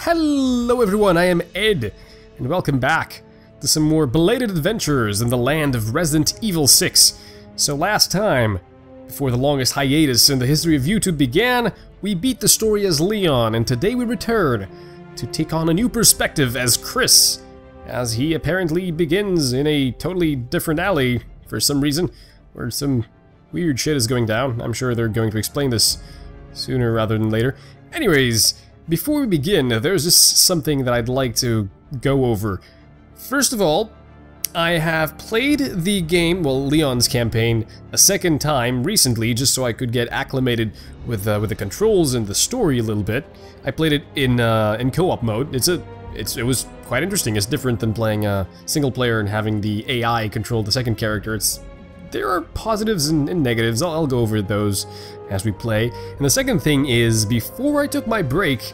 Hello everyone, I am Ed, and welcome back to some more belated adventures in the land of Resident Evil 6. So last time, before the longest hiatus in the history of YouTube began, we beat the story as Leon, and today we return to take on a new perspective as Chris, as he apparently begins in a totally different alley for some reason, where some weird shit is going down. I'm sure they're going to explain this sooner rather than later. Anyways, before we begin, there's just something that I'd like to go over. First of all, I have played the game, well, Leon's campaign, a second time recently, just so I could get acclimated with the controls and the story a little bit. I played it in co-op mode. It was quite interesting. It's different than playing single player and having the AI control the second character. There are positives and negatives. I'll go over those as we play. And the second thing is, before I took my break,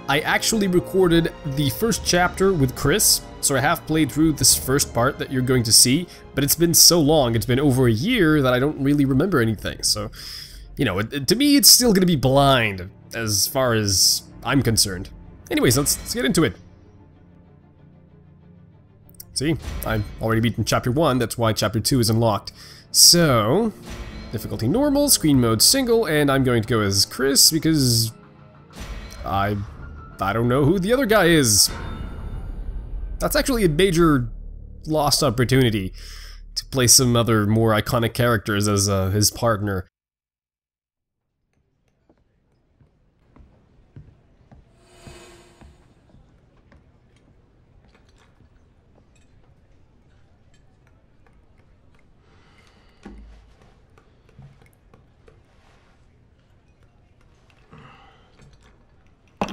I actually recorded the first chapter with Chris. So I have played through this first part that you're going to see, but it's been so long, it's been over a year, that I don't really remember anything. So, you know, to me it's still gonna be blind as far as I'm concerned. Anyways, let's get into it. See, I've already beaten chapter 1, that's why chapter 2 is unlocked. So, difficulty normal, screen mode single, and I'm going to go as Chris because I don't know who the other guy is. That's actually a major lost opportunity to play some other more iconic characters as his partner.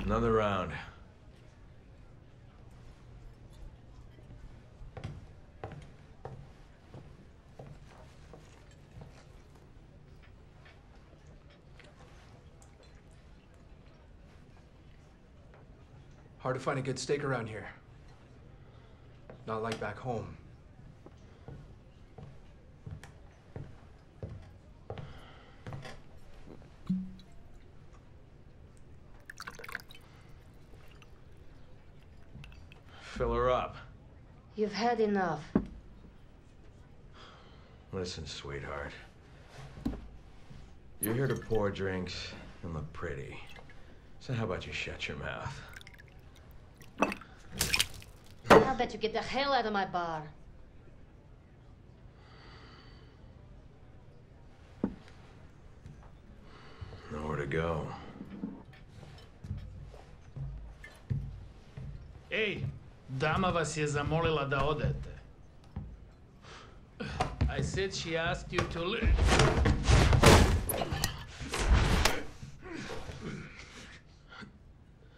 Another round. Hard to find a good steak around here. Not like back home. Fill her up. You've had enough. Listen, sweetheart. You're here to pour drinks and look pretty. So how about you shut your mouth? I bet you get the hell out of my bar. Nowhere to go. Ej, dama vas je zamolila da odete. I said she asked you to leave.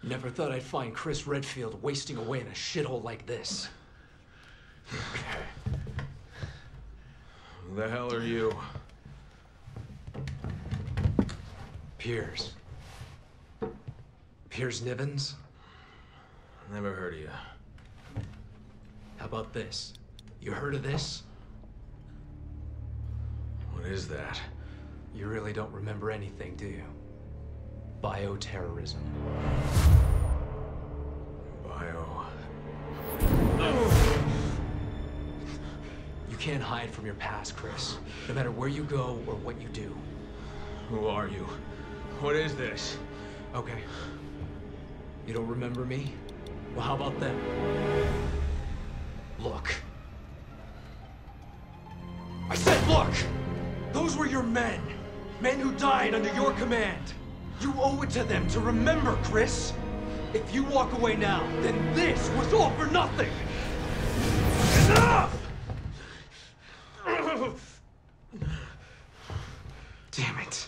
Never thought I'd find Chris Redfield wasting away in a shithole like this. Who the hell are you? Piers. Piers Nivens? Never heard of you. How about this? You heard of this? What is that? You really don't remember anything, do you? Bioterrorism. You can't hide from your past, Chris. No matter where you go or what you do. Who are you? What is this? Okay. You don't remember me? Well, how about them? Look. I said look! Those were your men. Men who died under your command. You owe it to them to remember, Chris. If you walk away now, then this was all for nothing! Enough! Damn it.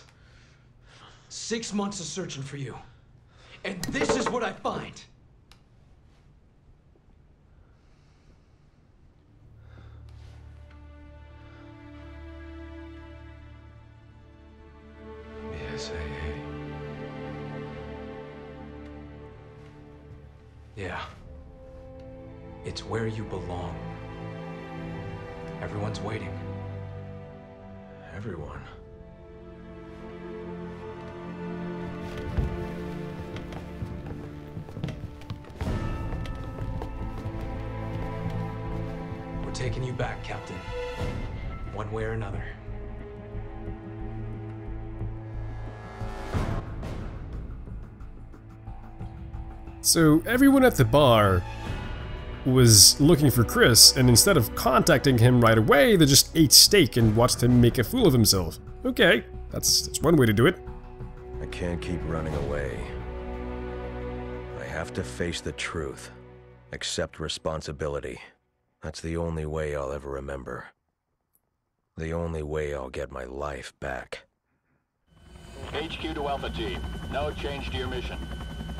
6 months of searching for you. And this is what I find. Yeah. It's where you belong. Everyone's waiting. Everyone? taking you back, Captain. One way or another. So everyone at the bar was looking for Chris, and instead of contacting him right away, they just ate steak and watched him make a fool of himself. Okay, that's one way to do it. I can't keep running away. I have to face the truth. Accept responsibility. That's the only way I'll ever remember. The only way I'll get my life back. HQ to Alpha Team. No change to your mission.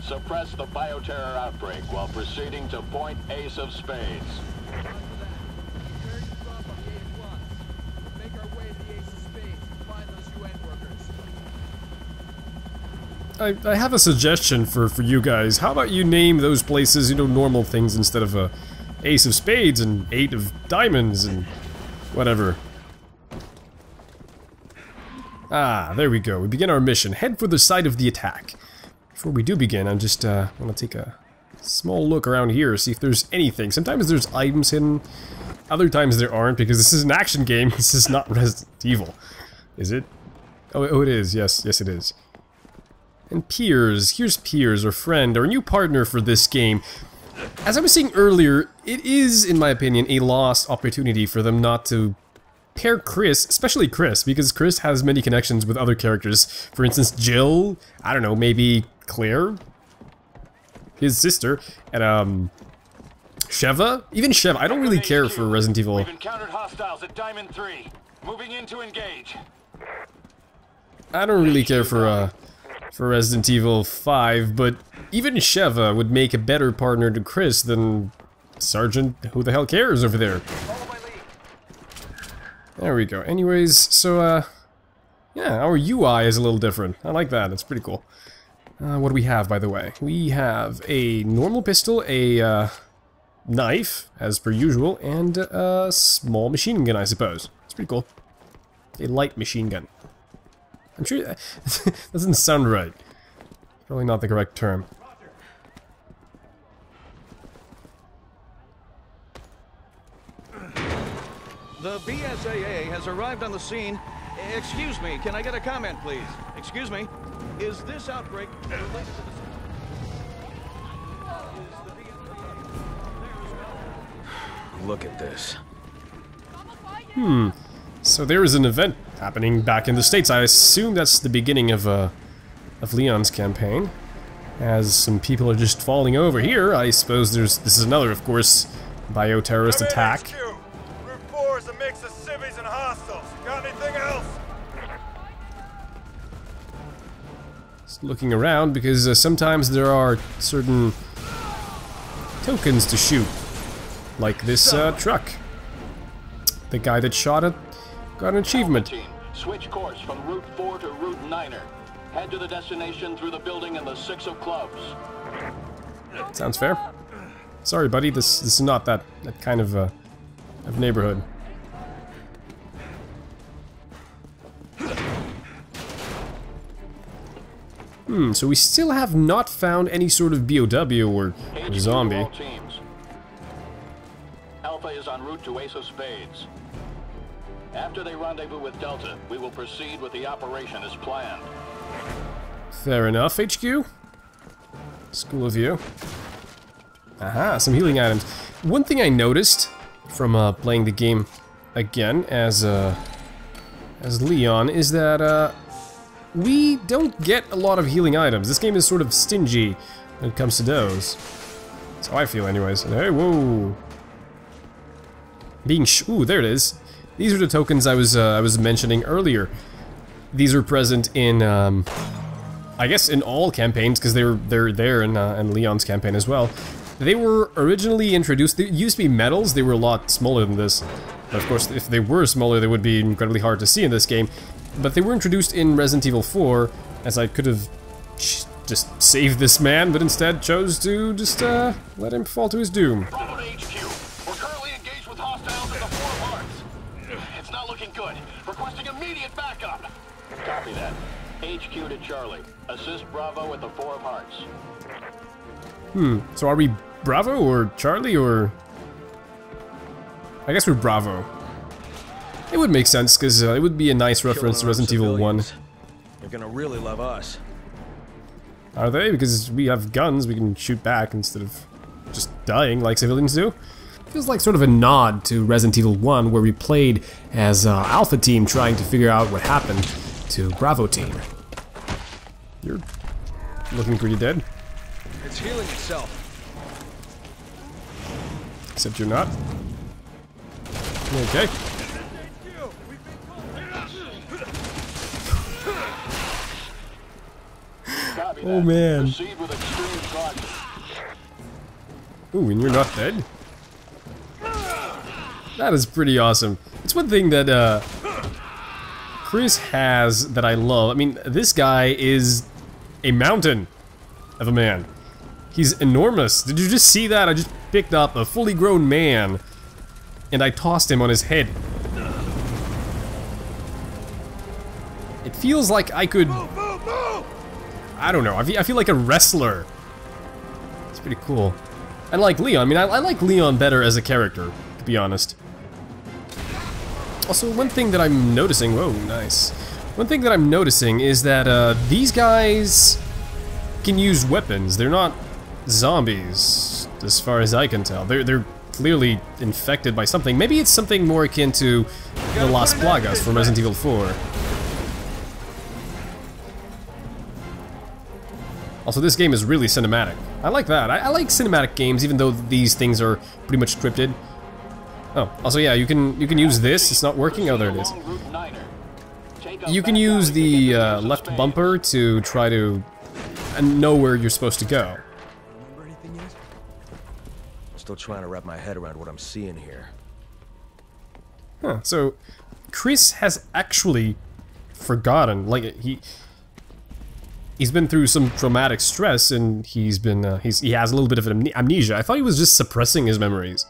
Suppress the bioterror outbreak while proceeding to point Ace of Spades. I have a suggestion for you guys. How about you name those places, you know, normal things instead of Ace of Spades and 8 of Diamonds and whatever. Ah, there we go. We begin our mission. Head for the site of the attack. Before we do begin, I just want to take a small look around here, see if there's anything. Sometimes there's items hidden, other times there aren't, because this is an action game. This is not Resident Evil. Is it? Oh, it is. Yes, it is. And Piers. Here's Piers, our friend, our new partner for this game. As I was saying earlier, it is, in my opinion, a lost opportunity for them not to pair Chris, especially Chris, because Chris has many connections with other characters. For instance, Jill, I don't know, maybe Claire, his sister, and Sheva? Even Sheva, I don't really care for Resident Evil. We've encountered hostiles at Diamond 3. Moving in to engage. I don't really care for Resident Evil 5, but even Sheva would make a better partner to Chris than Sergeant who the hell cares over there. There we go. Anyways, so, yeah, our UI is a little different. I like that. It's pretty cool. What do we have, by the way? We have a normal pistol, a knife, as per usual, and a small machine gun, I suppose. It's pretty cool. A light machine gun. I'm sure that doesn't sound right. Probably not the correct term. The BSAA has arrived on the scene. Excuse me, can I get a comment, please? Excuse me, is this outbreak related to the... Look at this. So there is an event happening back in the States. I assume that's the beginning of Leon's campaign. As some people are just falling over here, I suppose this is another, of course, bioterrorist attack. Route 4 is a mix of civvies and hostiles. Got anything else? Just looking around because sometimes there are certain tokens to shoot. Like this truck. The guy that shot it got an achievement. Switch course from Route 4 to Route 9er. Head to the destination through the building in the 6 of clubs. Sounds fair. Sorry, buddy. This is not that kind of neighborhood. So we still have not found any sort of BOW or zombie. Alpha is en route to Ace of Spades. After they rendezvous with Delta, we will proceed with the operation as planned. Fair enough, HQ. School of you. Aha, some healing items. One thing I noticed from playing the game again as Leon is that we don't get a lot of healing items. This game is sort of stingy when it comes to those. That's how I feel, anyways. And hey, whoa! Ooh, there it is. These are the tokens I was mentioning earlier. These are present in, I guess, in all campaigns because they're there in Leon's campaign as well. They were originally introduced. They used to be medals. They were a lot smaller than this. But of course, if they were smaller, they would be incredibly hard to see in this game. But they were introduced in Resident Evil 4, as I could have just saved this man, but instead chose to just let him fall to his doom. Bravo to HQ. We're currently engaged with hostiles in the 4 of Hearts. It's not looking good. Requesting immediate backup. Copy that. HQ to Charlie. Assist Bravo with the 4 of Hearts. So are we Bravo or Charlie or... I guess we're Bravo. It would make sense, because it would be a nice reference to Resident Evil 1. You're gonna really love us. Are they? Because we have guns, we can shoot back instead of just dying like civilians do. Feels like sort of a nod to Resident Evil 1, where we played as Alpha Team trying to figure out what happened to Bravo Team. You're looking pretty dead. It's healing itself. Except you're not. Okay. Oh man. Proceed with extreme caution. Ooh, and you're not dead? That is pretty awesome. It's one thing that Chris has that I love. I mean, this guy is a mountain of a man. He's enormous. Did you just see that? I just picked up a fully grown man and I tossed him on his head. It feels like I could... I don't know, I feel like a wrestler. It's pretty cool. I like Leon. I mean, I like Leon better as a character, to be honest. Also, one thing that I'm noticing... Whoa, nice. One thing that I'm noticing is that these guys can use weapons. They're not zombies, as far as I can tell. They're clearly infected by something. Maybe it's something more akin to the Las Plagas from Resident Evil 4. Also, this game is really cinematic. I like that. I like cinematic games, even though these things are pretty much scripted. Oh, also, yeah, you can use this. It's not working. Oh, there it is. You can use the left bumper to try to know where you're supposed to go. Remember anything yet? Still trying to wrap my head around what I'm seeing here. Huh, so Chris has actually forgotten, like, he's been through some traumatic stress and he has a little bit of amnesia. I thought he was just suppressing his memories.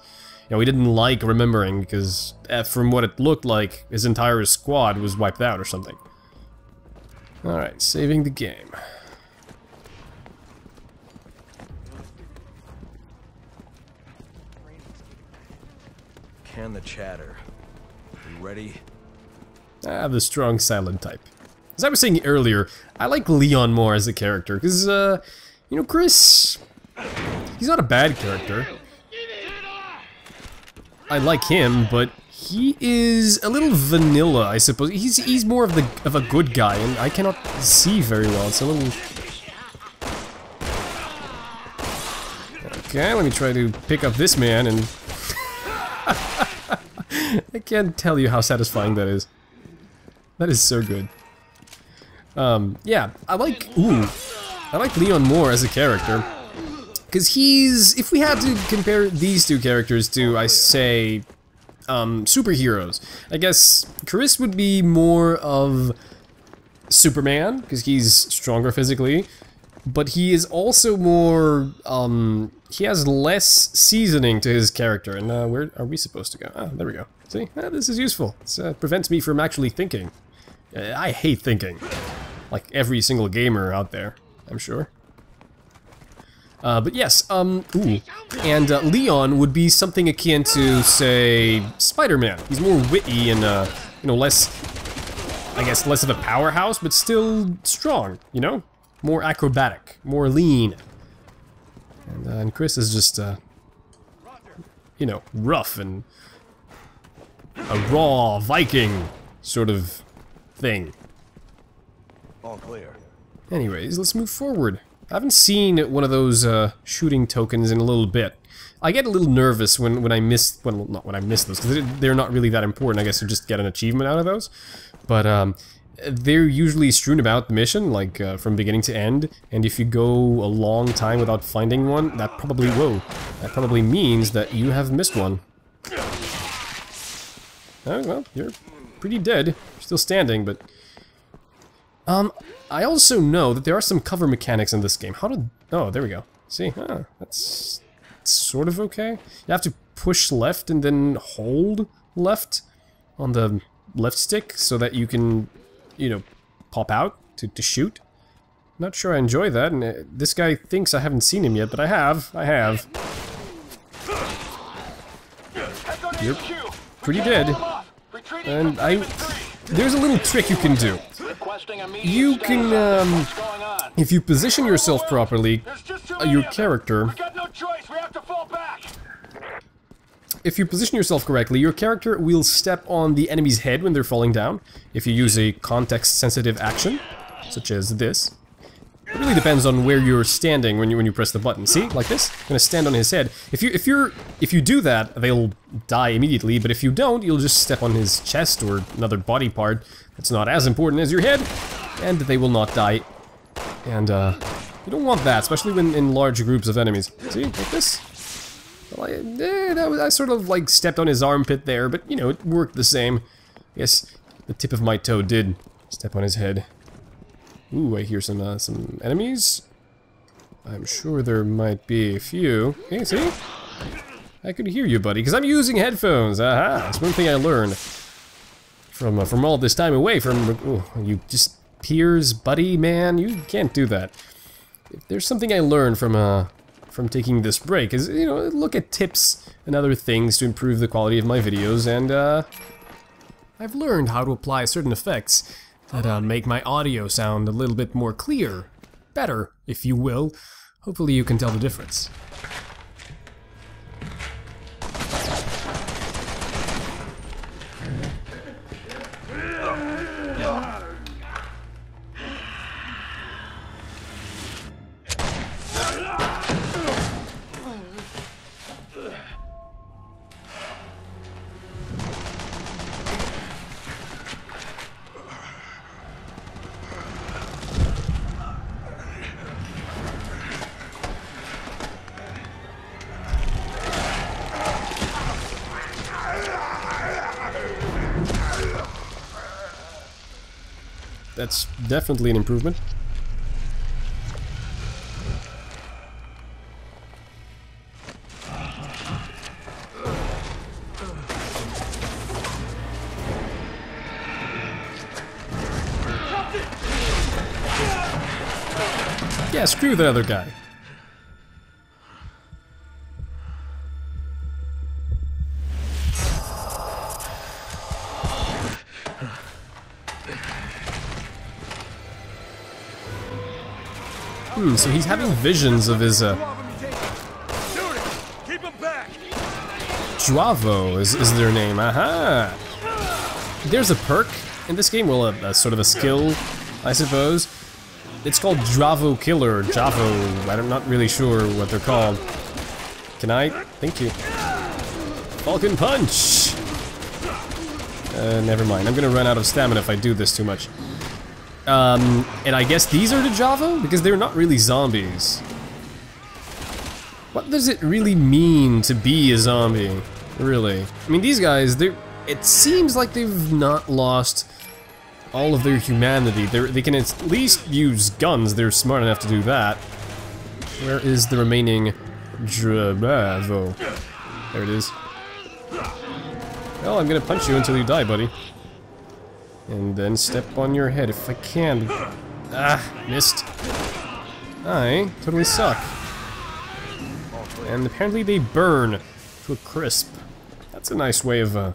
You know, he didn't like remembering because from what it looked like, his entire squad was wiped out or something. Alright, saving the game. Can the chatter. You ready? Ah, the strong silent type. As I was saying earlier, I like Leon more as a character, because, you know, Chris, he's not a bad character. I like him, but he is a little vanilla, I suppose. He's more of a good guy, and I cannot see very well. It's a little... Okay, let me try to pick up this man, and... I can't tell you how satisfying that is. That is so good. Yeah, I like Leon more as a character. Because if we had to compare these two characters to, I say, superheroes, I guess Chris would be more of Superman, because he's stronger physically, but he is also more, he has less seasoning to his character, and where are we supposed to go? Ah, there we go. See, this is useful. This prevents me from actually thinking. I hate thinking. Like every single gamer out there, I'm sure. But yes, ooh. And Leon would be something akin to, say, Spider-Man. He's more witty and, you know, less, I guess, less of a powerhouse, but still strong, you know? More acrobatic, more lean. And Chris is just, you know, rough and a raw Viking sort of thing. All clear. Anyways, let's move forward. I haven't seen one of those shooting tokens in a little bit. I get a little nervous when I miss, well, not when I miss those, because they're not really that important. I guess you just get an achievement out of those. But they're usually strewn about the mission, like from beginning to end. And if you go a long time without finding one, that probably means that you have missed one. Oh, well, you're pretty dead. You're still standing, but... I also know that there are some cover mechanics in this game. Oh, there we go. See? That's sort of okay. You have to push left and then hold left on the left stick so that you can, you know, pop out to shoot. Not sure I enjoy that, and this guy thinks I haven't seen him yep, but I have. pretty dead. And there's a little trick you can do. You can, if you position yourself properly, your character... If you position yourself correctly, your character will step on the enemy's head when they're falling down, if you use a context-sensitive action, such as this. It really depends on where you're standing when you press the button. See, like this? I'm gonna stand on his head. If you do that, they'll die immediately. But if you don't, you'll just step on his chest or another body part that's not as important as your head, and they will not die. And you don't want that, especially when in large groups of enemies. See, like this. Well, I sort of like stepped on his armpit there, but you know it worked the same. Yes, the tip of my toe did step on his head. Ooh, I hear some enemies. I'm sure there might be a few. Hey, see? I could hear you, buddy, because I'm using headphones. Aha! That's one thing I learned from all this time away from. Oh, you just peers, buddy, man. You can't do that. If there's something I learned from taking this break is, you know, look at tips and other things to improve the quality of my videos, and I've learned how to apply certain effects that make my audio sound a little bit more clear, better, if you will. Hopefully you can tell the difference. That's definitely an improvement. Yeah, screw the other guy. So he's having visions of his, Juavo is their name, aha! There's a perk in this game, well, a sort of a skill, I suppose. It's called Javo Killer, Javo, I'm not really sure what they're called. Can I? Thank you. Falcon Punch! Never mind, I'm gonna run out of stamina if I do this too much. And I guess these are the Javo? Because they're not really zombies. What does it really mean to be a zombie? Really? I mean, these guys, it seems like they've not lost all of their humanity. They can at least use guns, they're smart enough to do that. Where is the remaining Javo? There it is. Well, I'm gonna punch you until you die, buddy. And then step on your head if I can. Ah, missed. I totally suck. And apparently they burn to a crisp. That's a nice way of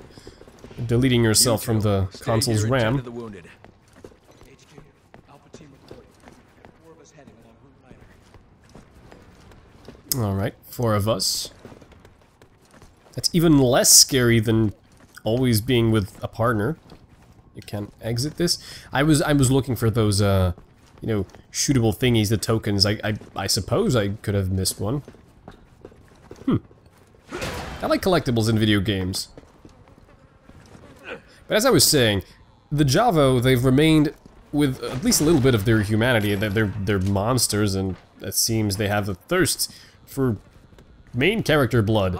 deleting yourself from the console's RAM. Alright, 4 of us. That's even less scary than always being with a partner. You can't exit this. I was looking for those, you know, shootable thingies, the tokens. I suppose I could have missed one. I like collectibles in video games. But as I was saying, the Javo, they've remained with at least a little bit of their humanity. They're monsters, and it seems they have a thirst for main character blood.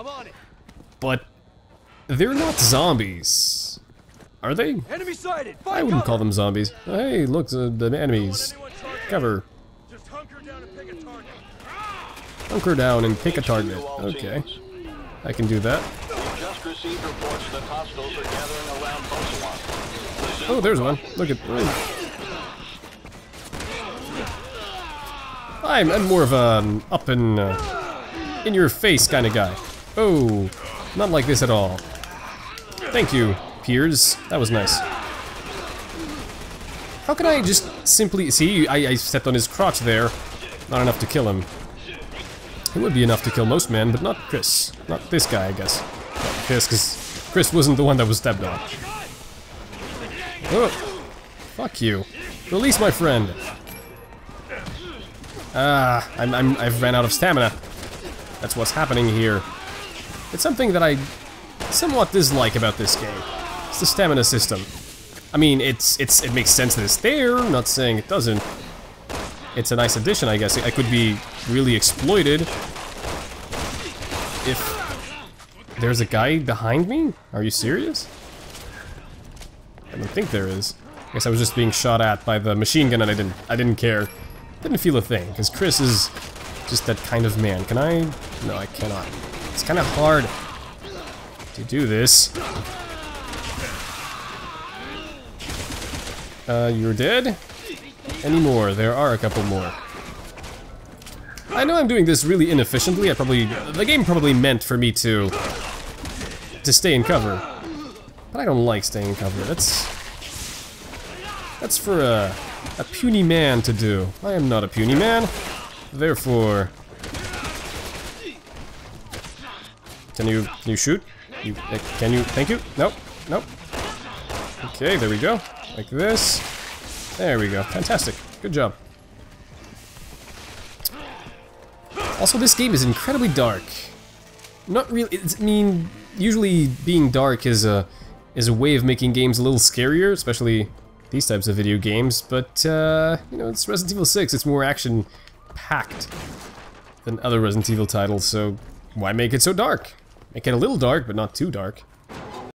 But they're not zombies. Are they? Enemy sighted. I wouldn't call them zombies. Hey, look, the enemies. Cover. Just hunker down and pick a target. Hunker down and pick a target. Okay. I can do that. Just received reports that hostiles are gathering around Boswan. Oh, there's one. Look at. I'm more of an up and in your face kind of guy. Oh, not like this at all. Thank you, Piers. That was nice. How can I just simply... See, I stepped on his crotch there. Not enough to kill him. It would be enough to kill most men, but not Chris. Not this guy, I guess. Not Chris, because Chris wasn't the one that was stepped on. Oh, fuck you. Release my friend. I've ran out of stamina. That's what's happening here. It's something that I somewhat dislike about this game. It's the stamina system. I mean, it makes sense that it's there, I'm not saying it doesn't. It's a nice addition, I guess. It could be really exploited if there's a guy behind me? Are you serious? I don't think there is. I guess I was just being shot at by the machine gun and I didn't care. Didn't feel a thing, because Chris is just that kind of man. Can I? No, I cannot. It's kind of hard to do this. You're dead? Any more? There are a couple more. I know I'm doing this really inefficiently. The game probably meant for me to stay in cover. But I don't like staying in cover. That's for a puny man to do. I am not a puny man. Therefore... Can you shoot? Can you? Thank you. Nope. Nope. Okay, there we go. Like this. There we go. Fantastic. Good job. Also, this game is incredibly dark. Not really. I mean, usually being dark is a way of making games a little scarier, especially these types of video games. But you know, it's Resident Evil 6. It's more action-packed than other Resident Evil titles. So why make it so dark? Make it a little dark, but not too dark.